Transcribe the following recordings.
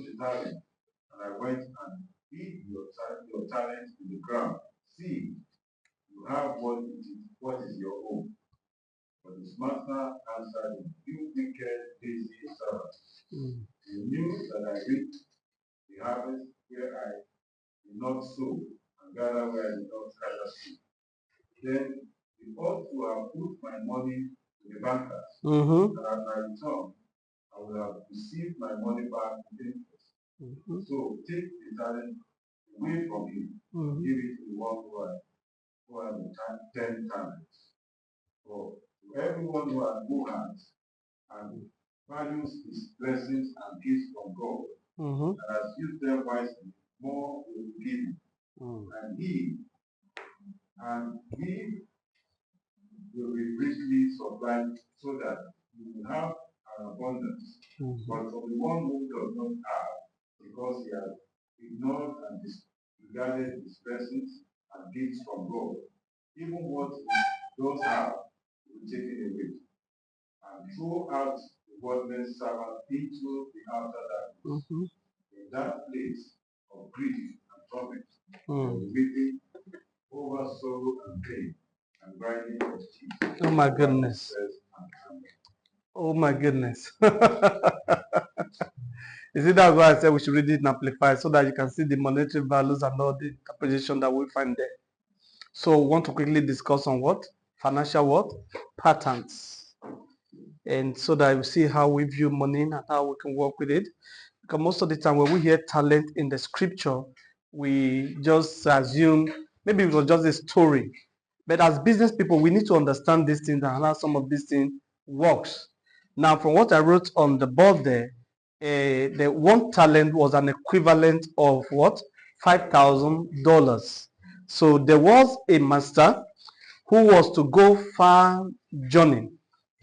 the talent, and I went and hid your talent in the ground. See, you have what is your own. But his master answered him, you wicked, lazy servant. You knew that I reaped the harvest where I did not sow, and gather where I did not gather seed. Then you ought to have put my money to the bankers, and at my return, I will have received my money back with interest. So take the talent away from him, and give it to the one who has 10 talents. For to everyone who has and values his blessings and gifts from God, and has used them wisely, more will be given. And he will be richly supplied, so that you will have an abundance. But for the one who does not have, because he has ignored and disregarded his blessings and gifts from God, even what he does have will be taken away, and throw out the worthless servant into the outer darkness. In that place of grief and torment, weeping over sorrow and pain, and grinding of teeth. Oh my goodness. Oh my goodness. You see, that's why I said we should read it in Amplified, so that you can see the monetary values and all the interpretation that we find there. So we want to quickly discuss on what? Financial what? Patterns. And so that we see how we view money and how we can work with it. Because most of the time when we hear talent in the scripture, we just assume maybe it was just a story. But as business people, we need to understand these things and how some of these things works. Now, from what I wrote on the board there, the one talent was an equivalent of what? $5,000. So there was a master who was to go far journey.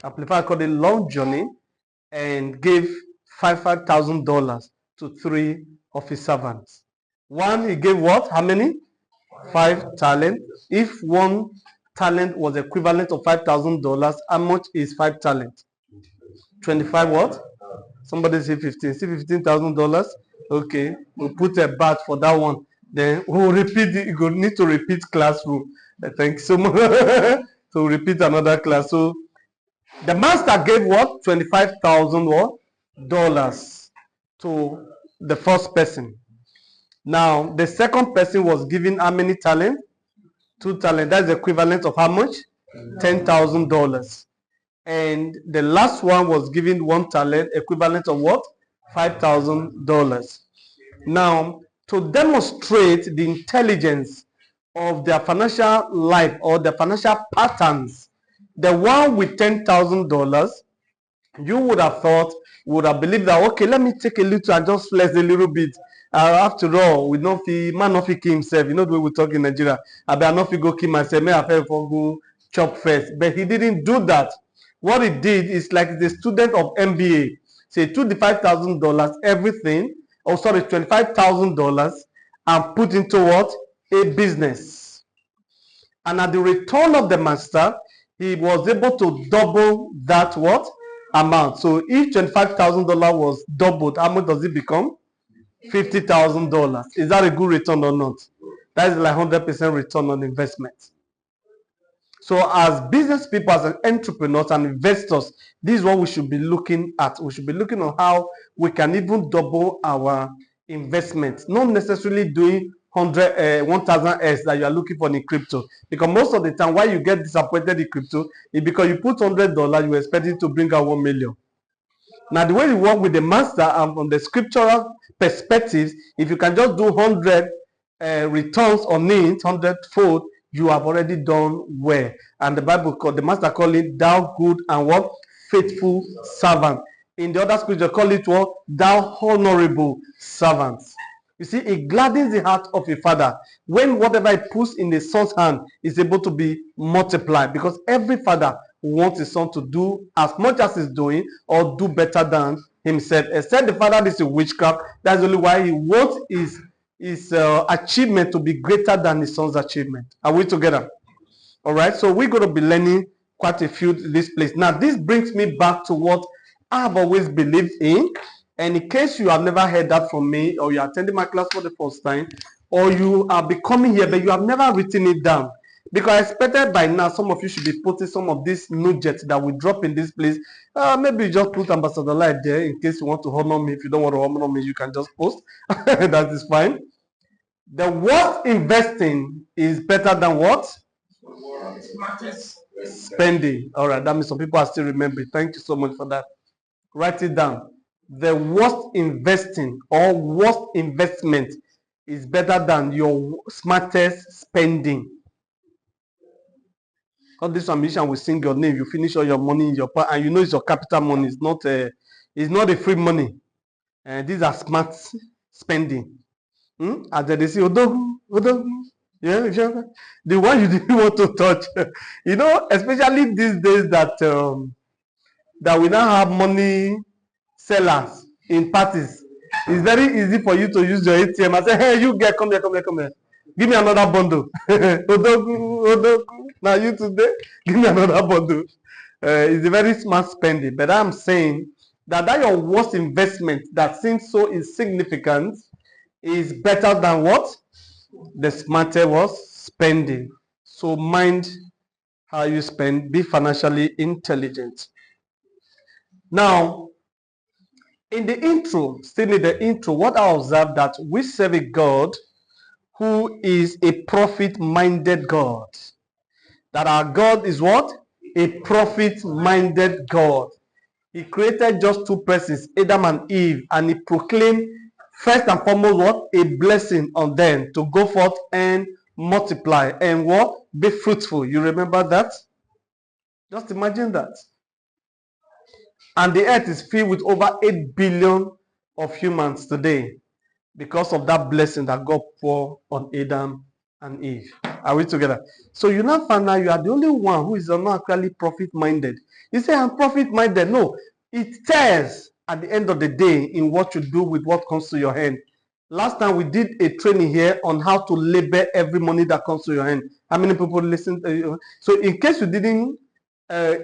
Amplified called it long journey, and gave $5,000 to 3 of his servants. One, he gave what? How many? 5 talents. If one talent was equivalent of $5,000, how much is 5 talents? 25 what? Somebody say 15. See $15,000. Okay, we'll put a bat for that one. Then we'll repeat it. You need to repeat classroom. Thank you so much. So repeat another class. So the master gave what? $25,000 to the first person. Now the second person was given how many talents? 2 talents. That's the equivalent of how much? $10,000. And the last one was given 1 talent, equivalent of what? $5,000. Now, to demonstrate the intelligence of their financial life or the financial patterns, the one with $10,000, you would have thought, would have believed that, okay, let me take a little and just flex a little bit. After all, we know the man of kill himself. You know the way we talk in Nigeria. I better not go kill myself. May I for go chop first. But he didn't do that. What he did is like the student of MBA. So he took the $5,000, everything, oh sorry, $25,000, and put into what? A business. And at the return of the master, he was able to double that what? Amount. So if $25,000 was doubled, how much does it become? $50,000. Is that a good return or not? That is like 100% return on investment. So as business people, as entrepreneurs and investors, this is what we should be looking at. We should be looking on how we can even double our investment, not necessarily doing 1,000x that you are looking for in crypto. Because most of the time, why you get disappointed in crypto is because you put $100, you expect it to bring out 1 million. Now, the way you work with the master and from the scriptural perspectives, if you can just do 100 returns on it, 100-fold, you have already done well. And the Bible called, the master called it, thou good and what? Faithful servant. In the other scripture, call it what? Thou honorable servant. You see, it gladdens the heart of a father when whatever he puts in the son's hand is able to be multiplied, because every father wants his son to do as much as he's doing or do better than himself. Except the father is a witchcraft. That's only why he wants his achievement to be greater than his son's achievement. Are we together? All right, so we're going to be learning quite a few this place. Now, this brings me back to what I've always believed in, And in case you have never heard that from me, or you're attending my class for the first time, or you are becoming here, but you have never written it down, because I expected by now some of you should be putting some of these nuggets that we drop in this place. Maybe you just put Ambassador Light there in case you want to honor me. If you don't want to honor me, you can just post. That is fine. The worst investing is better than what? Spending. All right, that means some people are still remembering. Thank you so much for that. Write it down. The worst investing or worst investment is better than your smartest spending. All this musician will sing your name, you finish all your money in your part, and you know it's your capital money. It's not a free money. And these are smart spending. As they say, Odogu, Odogu. Yeah, the one you didn't want to touch. You know, especially these days that that we now have money sellers in parties. It's very easy for you to use your ATM and say, hey, you get, come here, come here, come here. Give me another bundle. Odogu, Odogu. Now you today, give me another bundle. It's a very smart spending. But I'm saying that your worst investment that seems so insignificant is better than what? The smarter was spending. So mind how you spend. Be financially intelligent. Now, in the intro, still in the intro, what I observed that we serve a God who is a profit-minded God. That our God is what? A profit-minded God. He created just two persons, Adam and Eve, and he proclaimed first and foremost what? A blessing on them to go forth and multiply and what? Be fruitful. You remember that? Just imagine that. And the earth is filled with over 8 billion of humans today because of that blessing that God poured on Adam and Eve. Are we together? So you now find out you are the only one who is not actually profit-minded. You say, I'm profit-minded. No, it tells at the end of the day in what you do with what comes to your hand. Last time we did a training here on how to label every money that comes to your hand. How many people listen? So in case you didn't,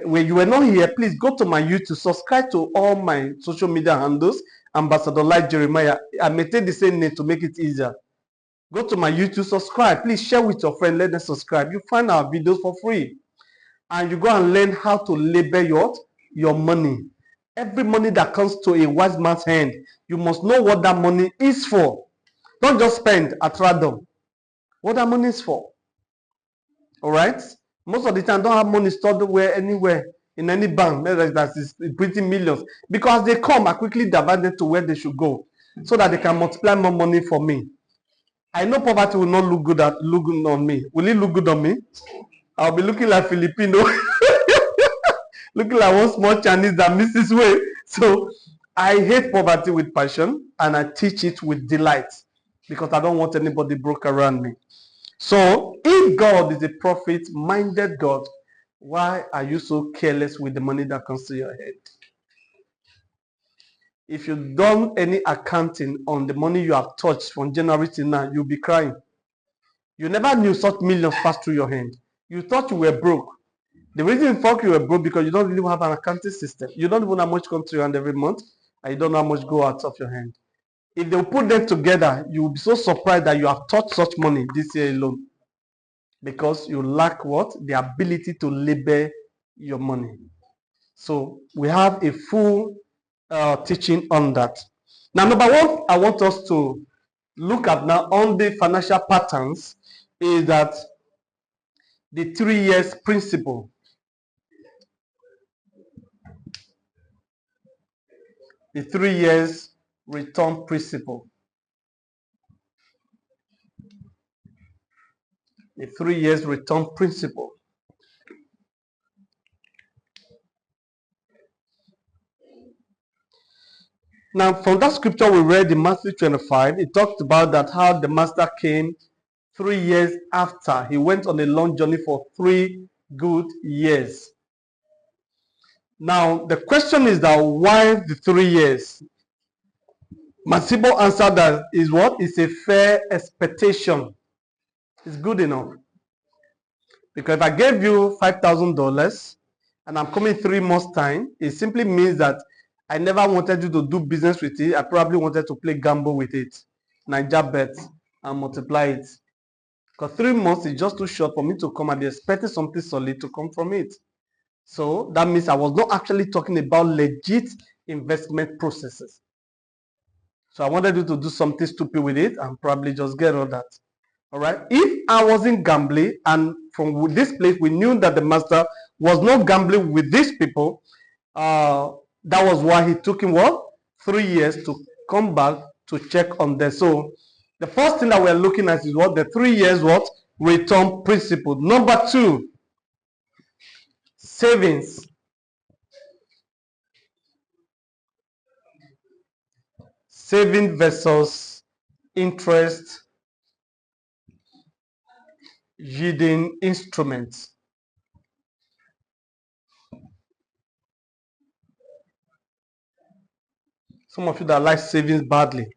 when you were not here, please go to my YouTube, subscribe to all my social media handles, Ambassador Light Jeremiah. I may take the same name to make it easier. Go to my YouTube, subscribe. Please share with your friend, let them subscribe. You find our videos for free. And you go and learn how to label your money. Every money that comes to a wise man's hand, you must know what that money is for. Don't just spend at random. What that money is for. All right? Most of the time, don't have money stored anywhere in any bank that is printing millions. Because they come, I quickly divert them to where they should go so that they can multiply more money for me. I know poverty will not look good on me. Will it look good on me? I'll be looking like Filipino. Looking like one small Chinese that misses way. So I hate poverty with passion and I teach it with delight because I don't want anybody broke around me. So if God is a profit-minded God, why are you so careless with the money that comes to your head? If you've done any accounting on the money you have touched from January till now, you'll be crying. You never knew such millions passed through your hand. You thought you were broke. The reason you thought you were broke because you don't really have an accounting system. You don't even know how much comes to your hand every month, and you don't know how much go out of your hand. If they put them together, you will be so surprised that you have touched such money this year alone. Because you lack what? The ability to label your money. So we have a full teaching on that. Now, number one, I want us to look at now on the financial patterns is that the 3 years principle. The 3 years return principle. The 3 years return principle. Now, from that scripture we read in Matthew 25, it talked about that how the master came 3 years after. He went on a long journey for 3 good years. Now, the question is that why the 3 years? My simple answer that is what? It's a fair expectation. It's good enough. Because if I gave you $5,000 and I'm coming 3 months time, it simply means that I never wanted you to do business with it. I probably wanted to play gamble with it. Niger bet and multiply it. Because 3 months is just too short for me to come and be expecting something solid to come from it. So that means I was not actually talking about legit investment processes. So I wanted you to do something stupid with it and probably just get all that. All right. If I wasn't gambling, and from this place we knew that the master was not gambling with these people, that was why he took him what 3 years to come back to check on them. So the first thing that we're looking at is what the 3 years what return principle. Number 2, savings. Saving versus interest yielding instruments. Some of you that like savings badly.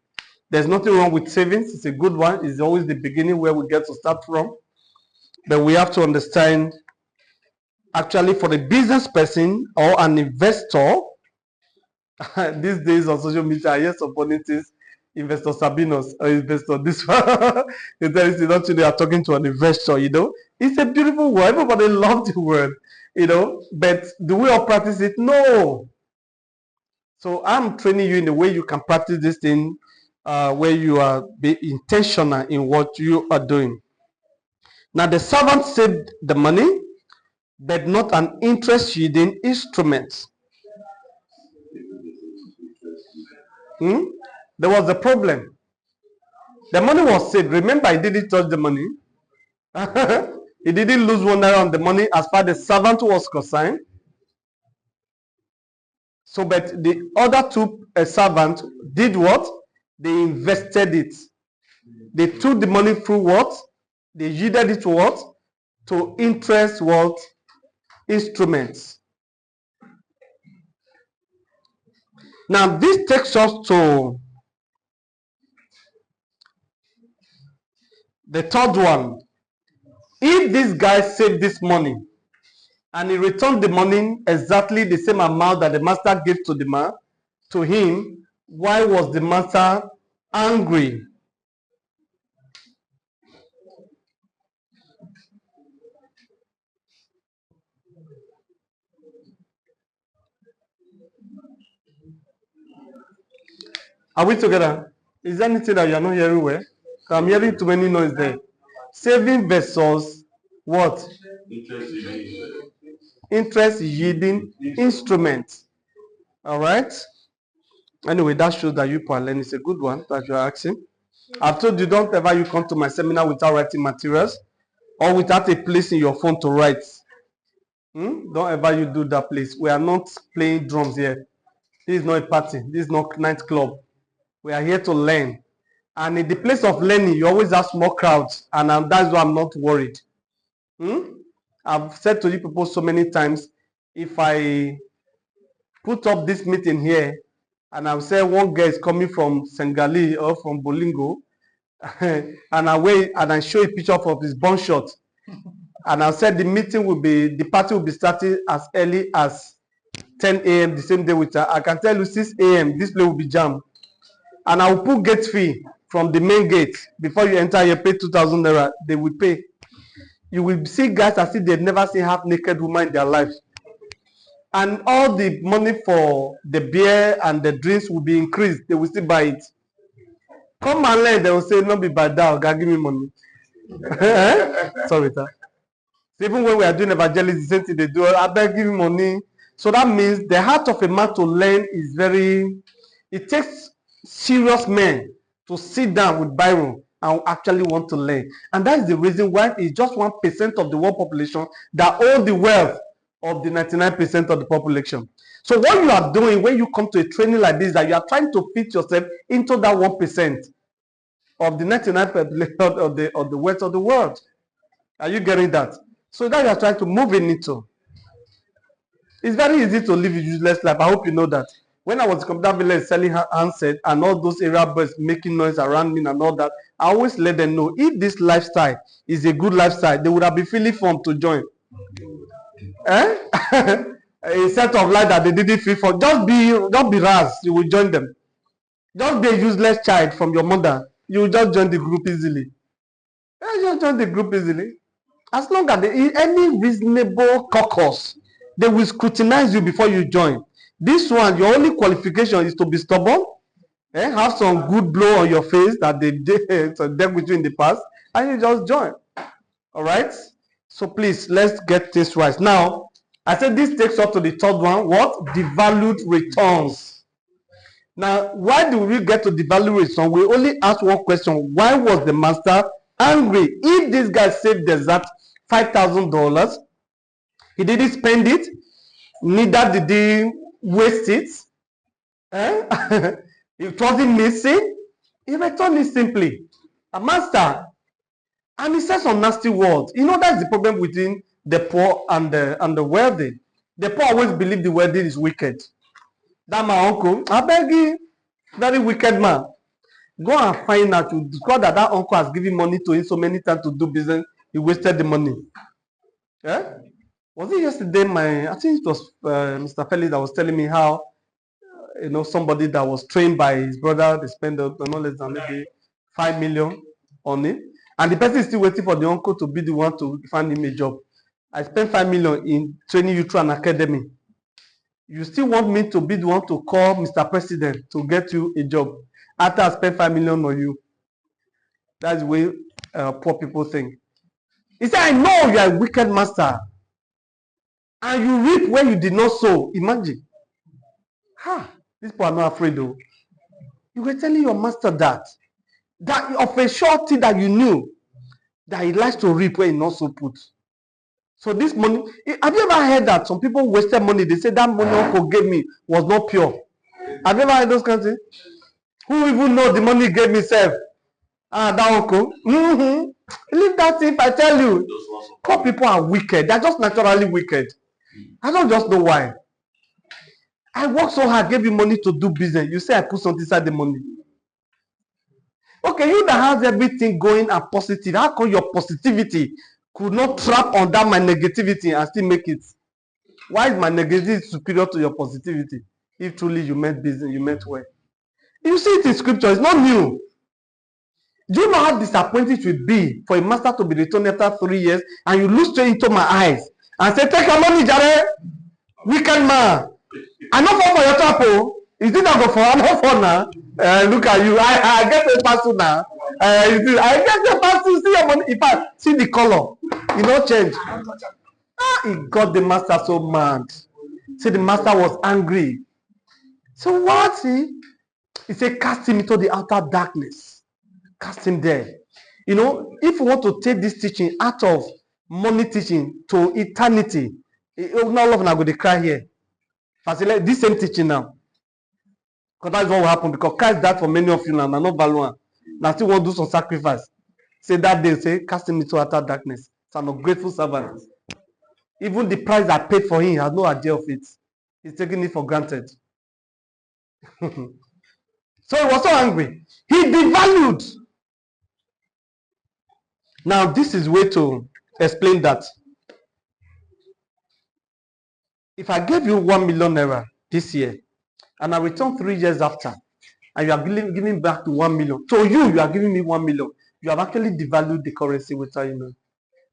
There's nothing wrong with savings. It's a good one. It's always the beginning where we get to start from. But we have to understand, actually, for a business person or an investor, these days on social media, I hear some funny things. Investor Sabinos or investor this one. They tell you not they are talking to an investor, you know. It's a beautiful word. Everybody loves the word, you know. But do we all practice it? No. So I'm training you in the way you can practice this thing, where you are be intentional in what you are doing. Now the servant saved the money, but not an interest yielding instrument. There was a problem. The money was saved. Remember, he didn't touch the money. He didn't lose 1 naira on the money as far as the servant was concerned. So, but the other 2 servants did what? They invested it. They took the money through what? They yielded it to what? To interest what? Instruments. Now, this takes us to the 3rd one. If this guy saved this money and he returned the money exactly the same amount that the master gave to the man, to him, why was the master angry? Are we together? Is there anything that you are not hearing well? I'm hearing too many noise there. Saving versus what? Interest yielding instruments. All right. Anyway, that shows that you can learn. It's a good one that you're asking. I've told you, don't ever you come to my seminar without writing materials or without a place in your phone to write. Don't ever you do that, please. We are not playing drums here. This is not a party. This is not nightclub. We are here to learn. And in the place of learning, you always have small crowds. And that's why I'm not worried. I've said to you people so many times, if I put up this meeting here, and I'll say one guy is coming from Sengali or from Bolingo, and I wait and I show a picture of his bun shot, and I'll say the party will be starting as early as 10 a.m. the same day with her. I can tell you 6 a.m. this place will be jammed. And I will put gate fee from the main gate. Before you enter, you pay 2,000 naira. They will pay. You will see guys as if they've never seen half naked woman in their life. And all the money for the beer and the drinks will be increased. They will still buy it. Come and learn. They will say, no be bad, God, give me money. Sorry, sir. So even when we are doing evangelism, the same thing they do. I beg, give me money. So that means the heart of a man to learn is it takes serious men to sit down with Byron and actually want to learn. And that is the reason why it's just 1% of the world population that own the wealth of the 99% of the population. So what you are doing when you come to a training like this, that you are trying to fit yourself into that 1% of the 99% of the wealth of the world. Are you getting that? So that you are trying to move into. It's very easy to live a useless life. I hope you know that. When I was in Computer Village selling handset and all those area boys making noise around me and all that, I always let them know if this lifestyle is a good lifestyle, they would have been feeling formed to join. a set of life that they didn't feel for. Just be Raz, you will join them. Just be a useless child from your mother, you will just join the group easily. Just join the group easily. As long as any reasonable caucus, they will scrutinize you before you join. This one, your only qualification is to be stubborn, have some good blow on your face that they dealt with you in the past, and you just join. All right? So please, let's get this right. Now, I said this takes us to the third one. What? Devalued returns. Now, why do we get to devalued return? We only ask one question. Why was the master angry? If this guy saved the exact $5,000, he didn't spend it, neither did he waste it. It wasn't missing. He returned it simply. A master. And he says some nasty words. You know, that's the problem between the poor and the wealthy. The poor always believe the wealthy is wicked. That my uncle, I beg you, very wicked man. Go and find out. You discover that uncle has given money to him so many times to do business. He wasted the money. Yeah? Was it yesterday? I think it was Mr. Felix that was telling me how somebody that was trained by his brother, they spent no less than maybe 5 million on it, and the person is still waiting for the uncle to be the one to find him a job. I spent 5 million in training you through an academy. You still want me to be the one to call Mr. President to get you a job after I spent 5 million on you? That's the way poor people think. He said, I know you are a wicked master, and you reap where you did not sow. Imagine. These people are not afraid though. You were telling your master that of a short thing that you knew that he likes to reap where he not so put. So this money, have you ever heard that some people wasted money? They say that money uncle gave me was not pure. Have you ever heard those kinds of things? Who even know the money he gave me self? That uncle. Leave that if I tell you. Poor people are wicked. They're just naturally wicked. I don't just know why. I work so hard, gave you money to do business. You say I put something inside the money. Okay, you that has everything going and positive, how come your positivity could not trap on that my negativity and still make it? Why is my negativity superior to your positivity? If truly you meant business, you meant well. You see it in scripture, it's not new. Do you know how disappointing it will be for a master to be returned after 3 years and you look straight into my eyes and say, take your money, Jare, wicked man. I no fall for your trap, oh. Is it not go for? I no fall now. Look at you. I get a parcel now. I get a parcel. See your money. In fact, see the color. It no change. It got the master so mad. See, the master was angry. So what? He said, cast him into the outer darkness. Cast him there. You know, if you want to take this teaching out of money teaching to eternity, not all of them are going to cry here. I say, like, this same teaching now. Because that's what will happen. Because Christ died for many of you now. Not value. Now still want to do some sacrifice. Say that day, say, cast him into utter darkness. It's an ungrateful servant. Even the price I paid for him, he has no idea of it. He's taking it for granted. So he was so angry. He devalued. Now, this is way to explain that. If I gave you 1 million naira this year, and I return 3 years after, and you are giving back to 1 million, to you are giving me 1 million. You have actually devalued the currency without you know.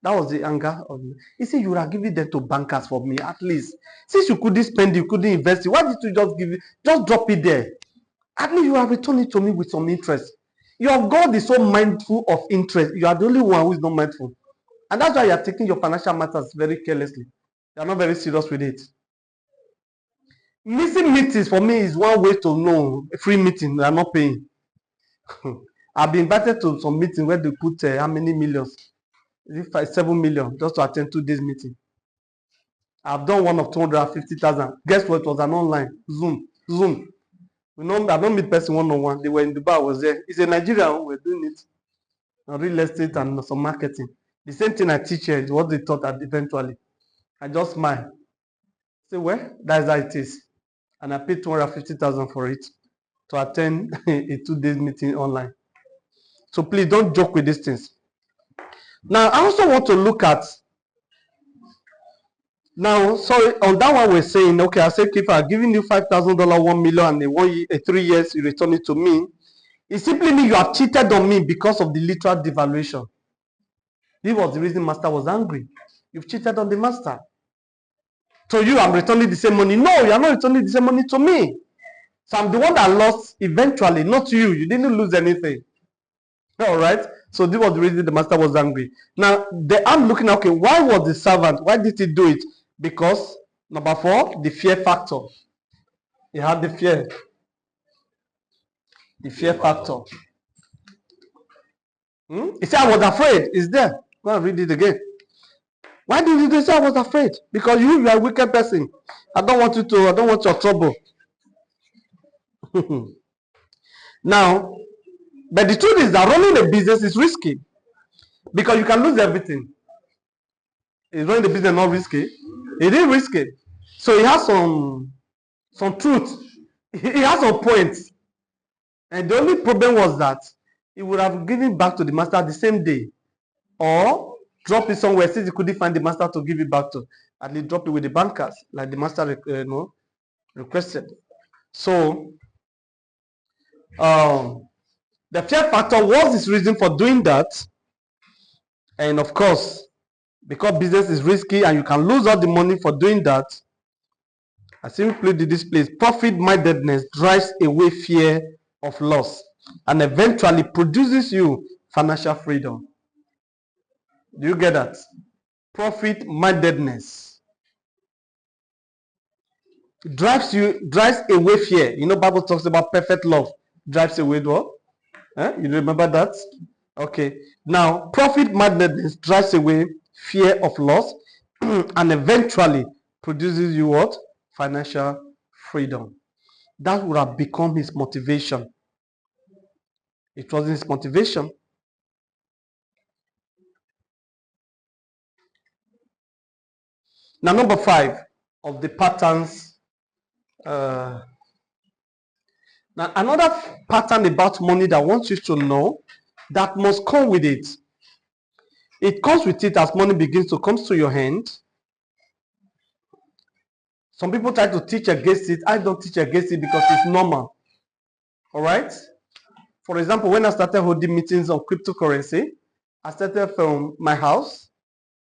That was the anger of me. He said you are giving them to bankers for me, at least. Since you couldn't spend it, you couldn't invest it, why did you just give it? Just drop it there. At least you are returning it to me with some interest. Your God is so mindful of interest. You are the only one who is not mindful. And that's why you are taking your financial matters very carelessly. You are not very serious with it. Missing meetings for me is one way to know a free meeting. They are not paying. I've been invited to some meeting where they put how many millions? Is it 7 million just to attend 2 days meeting? I've done one of 250,000. Guess what? It was an online Zoom. I don't meet person one-on-one. They were in Dubai. I was there. It's a Nigerian. We're doing it on real estate and some marketing. The same thing I teach here is what they taught at eventually. I just smile. Say, well, that's how it is. And I paid 250,000 for it to attend a 2 days meeting online. So please don't joke with these things. Now, I also want to look at Now, sorry, on that one we're saying, okay, I say, if I'm giving you $5,000, 1 million, and in 3 years you return it to me, it simply means you have cheated on me because of the literal devaluation. This was the reason master was angry. You've cheated on the master. To you, I'm returning the same money. No, you are not returning the same money to me. So I'm the one that lost eventually, not you. You didn't lose anything. All right. So this was the reason the master was angry. Now, I'm looking at, okay, why was the servant? Why did he do it? Because number 4, the fear factor. He had the fear. The fear factor. He said, I was afraid. It's there. Go and read it again. Why did you say I was afraid? Because you are a wicked person. I don't want your trouble. Now, but the truth is that running a business is risky because you can lose everything. Is running the business not risky? It is risky. So he has some truth. He has some points. And the only problem was that he would have given back to the master the same day, or drop it somewhere since he couldn't find the master to give it back to. At least drop it with the bankers, like the master requested. So the fear factor was his reason for doing that. And of course, because business is risky and you can lose all the money for doing that, I simply did this place. Profit-mindedness drives away fear of loss and eventually produces you financial freedom. Do you get that? Profit-mindedness drives away fear. You know, Bible talks about perfect love drives away what? You remember that? Okay. Now, profit-mindedness drives away fear of loss and eventually produces you what? Financial freedom. That would have become his motivation. It wasn't his motivation. Now, number 5 of the patterns. Now, another pattern about money that I want you to know that must come with it. It comes with it as money begins to come to your hand. Some people try to teach against it. I don't teach against it because it's normal. All right? For example, when I started holding meetings on cryptocurrency, I started from my house,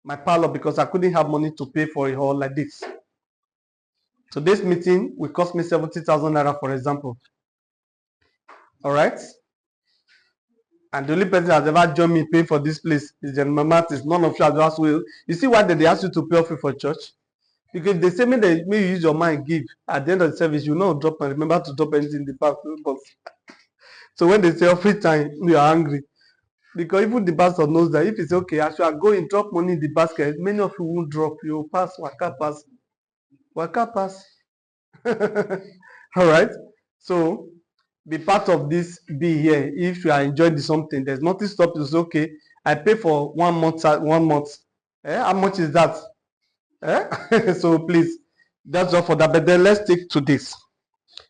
my parlor, because I couldn't have money to pay for a hall like this. So this meeting will cost me 70,000 naira, for example. All right? And the only person that has ever joined me paying for this place is General Matis. None of you have asked will. You see why they ask you to pay off for church? Because they say may you use your mind give. At the end of the service, you know drop and remember to drop anything in the back. So when they say offering time, you are angry. Because even the pastor knows that if it's okay, as you are going, drop money in the basket, many of you won't drop. You pass, waka pass. Waka pass. All right? So be part of this, be here. If you are enjoying something, there's nothing stopping you. Say, okay, I pay for 1 month, 1 month. How much is that? So please, that's all for that. But then let's stick to this.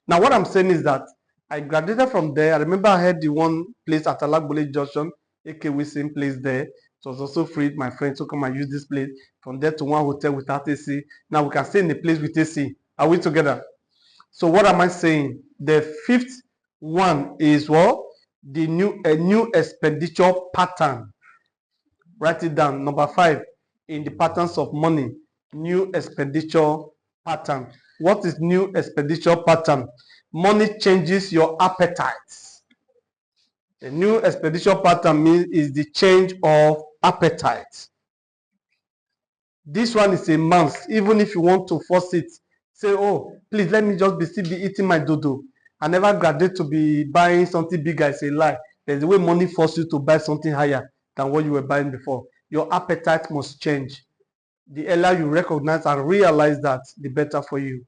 Now, what I'm saying is that I graduated from there. I remember I had the one place at Alagbole Junction, AK Wilson place there. It was also free. My friends to come and use this place. From there to one hotel without AC. Now we can stay in the place with AC. Are we together? So what am I saying? The 5th one is what? A new expenditure pattern. Write it down. Number 5 in the patterns of money. New expenditure pattern. What is new expenditure pattern? Money changes your appetites. The new expenditure pattern is the change of appetite. This one is a must. Even if you want to force it, say, oh, please let me just still be eating my dodo. I never graduate to be buying something bigger. It's a lie. There's a way money forces you to buy something higher than what you were buying before. Your appetite must change. The earlier you recognize and realize that, the better for you.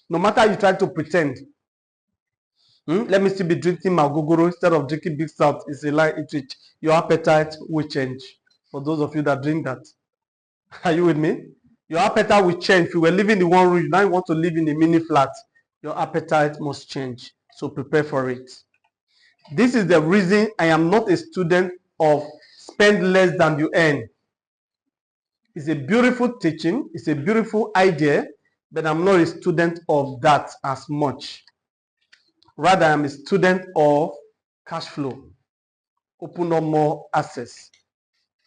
No matter how you try to pretend, let me still be drinking my gogoro instead of drinking big stout. It's a lie. Your appetite will change. For those of you that drink that. Are you with me? Your appetite will change. If you were living in one room, now you want to live in a mini flat. Your appetite must change. So prepare for it. This is the reason I am not a student of spend less than you earn. It's a beautiful teaching. It's a beautiful idea, but I'm not a student of that as much. Rather, I'm a student of cash flow. Open up more access.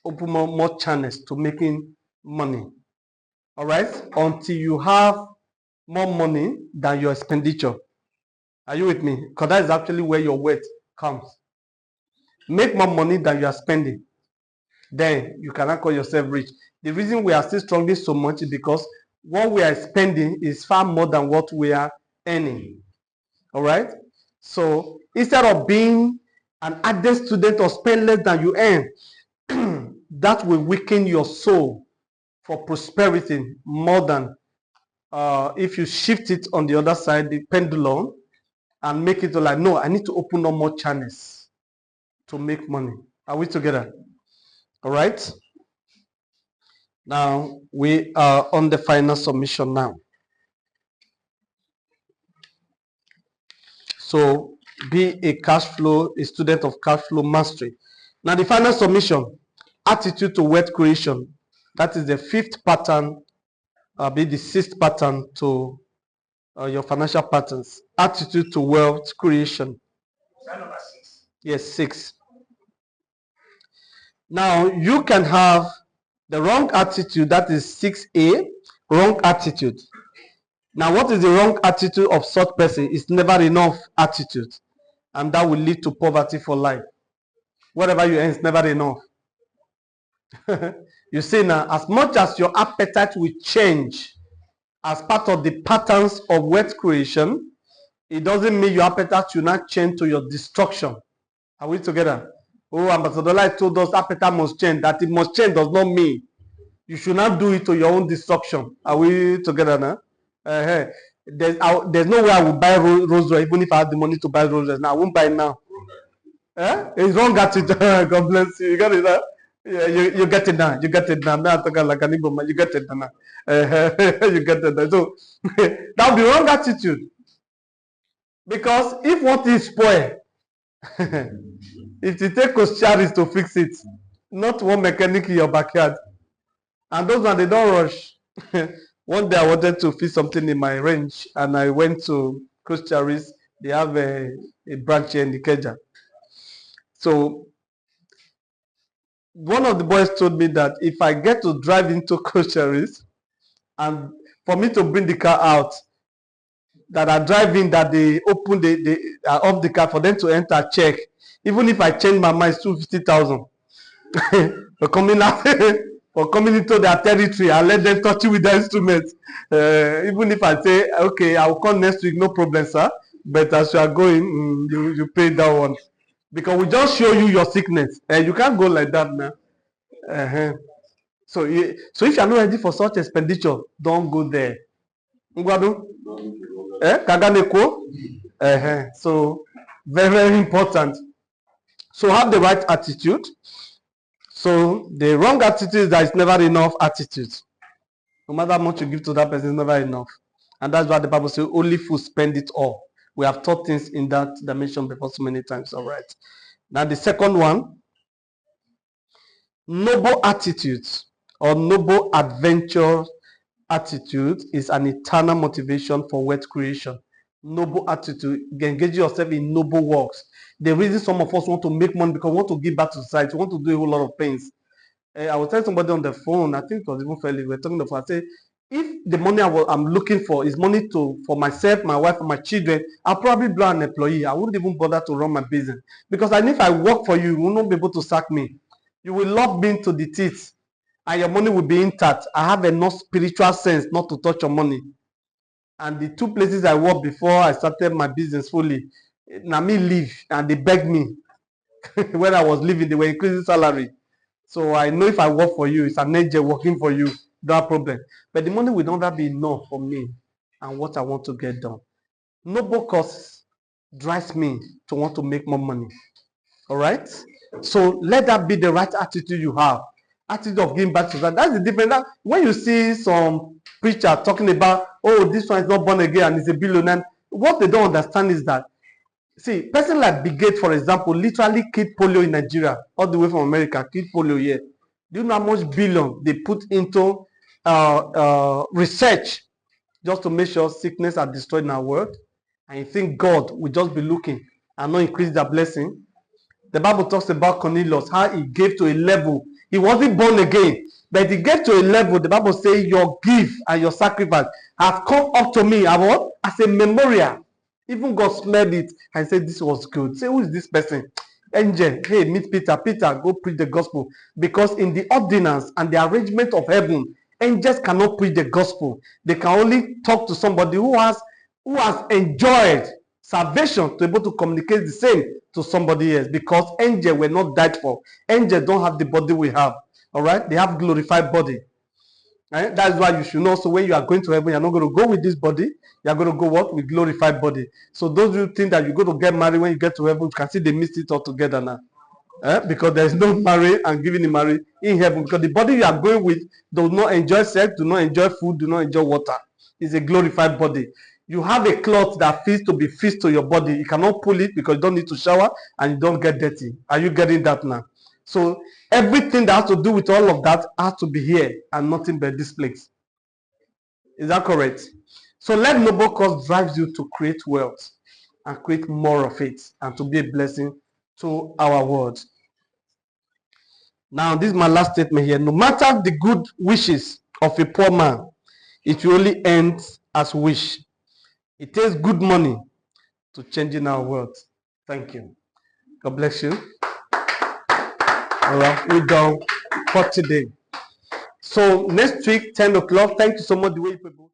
Open more channels to making money. All right? Until you have more money than your expenditure. Are you with me? Because that is actually where your wealth comes. Make more money than you are spending. Then you cannot call yourself rich. The reason we are still struggling so much is because what we are spending is far more than what we are earning. All right? So instead of being an ardent student or spend less than you earn, that will weaken your soul for prosperity more than if you shift it on the other side, the pendulum, and make it like, no, I need to open up more channels to make money. Are we together? All right. Now we are on the final submission now. So be a student of cash flow mastery. Now the final submission, attitude to wealth creation. That is the fifth pattern, be the sixth pattern to your financial patterns. Attitude to wealth creation. Is that number 6? Yes, 6. Now you can have the wrong attitude, that is 6A, wrong attitude. Now what is the wrong attitude of such person? It's never enough attitude, and that will lead to poverty for life. Whatever you earn is never enough. You see now, as much as your appetite will change as part of the patterns of wealth creation, it doesn't mean your appetite will not change to your destruction. Are we together? Oh, Ambassador Light told us appetite must change. That it must change does not mean you should not do it to your own destruction. Are we together now? There's no way I will buy Rolls Royce even if I have the money to buy Rolls Royce. Now I won't buy it now. It's wrong attitude. God bless you. You got it now? Yeah, you get it now. You get it now. You get it now. You get it now. So that would be wrong attitude. Because if one thing spoil, if you take Charis to fix it, not one mechanic in your backyard. And those ones, they don't rush. One day I wanted to fix something in my range, and I went to Charis. They have a branch here in the Ikeja. So one of the boys told me that if I get to drive into Charis, and for me to bring the car out, that I drive in, that they open off the car for them to enter check. Even if I change my mind, it's 250,000. for coming out, for coming into their territory and let them touch you with the instruments. Even if I say, okay, I will come next week, no problem, sir. But as you are going, you pay that one. Because we just show you your sickness. You can't go like that, man. So if you are not ready for such expenditure, don't go there. So very, very important. So have the right attitude. So the wrong attitude is that it's never enough attitude. No matter how much you give to that person, it's never enough. And that's why the Bible says only fools spend it all. We have taught things in that dimension before so many times. All right. Now the second one, noble attitudes or noble adventure attitude is an eternal motivation for wealth creation. Noble attitude, engage yourself in noble works. The reason some of us want to make money because we want to give back to society, we want to do a whole lot of things. I was telling somebody on the phone, I think it was even fairly, we were talking about, I said, if the money I'm looking for is money for myself, my wife, and my children, I'll probably be an employee. I wouldn't even bother to run my business. Because I know if I work for you, you will not be able to sack me. You will love me to the teeth, and your money will be intact. I have enough spiritual sense not to touch your money. And the 2 places I worked before I started my business fully, now me leave, and they begged me. When I was leaving, they were increasing salary. So I know if I work for you, it's an angel working for you, no problem. But the money will never be enough for me and what I want to get done. Noble cause drives me to want to make more money. All right? So let that be the right attitude you have. Attitude of giving back to that. That's the difference. When you see some preacher talking about, oh, this one is not born again and is a billionaire, what they don't understand is that, see, person like Bill Gates, for example, literally killed polio in Nigeria, all the way from America, killed polio here. Do you know how much billion they put into research just to make sure sickness are destroyed in our world? And you think God will just be looking and not increase their blessing? The Bible talks about Cornelius, how he gave to a level. He wasn't born again, but he gave to a level. The Bible says, your gift and your sacrifice have come up to me as a memorial. Even God smelled it and said, this was good. Say, who is this person? Angel, hey, meet Peter. Peter, go preach the gospel. Because in the ordinance and the arrangement of heaven, angels cannot preach the gospel. They can only talk to somebody who has enjoyed salvation to be able to communicate the same to somebody else, because angels were not died for. Angels don't have the body we have. All right, they have glorified body. Right? That's why you should know. So when you are going to heaven, you're not going to go with this body. You're going to go what? With glorified body. So those who think that you're going to get married when you get to heaven, you can see they missed it all together now. Because there is no marriage and giving in marriage in heaven. Because the body you are going with does not enjoy sex, do not enjoy food, do not enjoy water. It's a glorified body. You have a cloth that fits to be fixed to your body. You cannot pull it because you don't need to shower and you don't get dirty. Are you getting that now? So everything that has to do with all of that has to be here and nothing but this place. Is that correct? So let noble cause drives you to create wealth and create more of it and to be a blessing to our world. Now, this is my last statement here. No matter the good wishes of a poor man, it will only end as wish. It takes good money to changing our world. Thank you. God bless you. All right, we're done for today. So next week, 10 o'clock. Thank you so much the way people.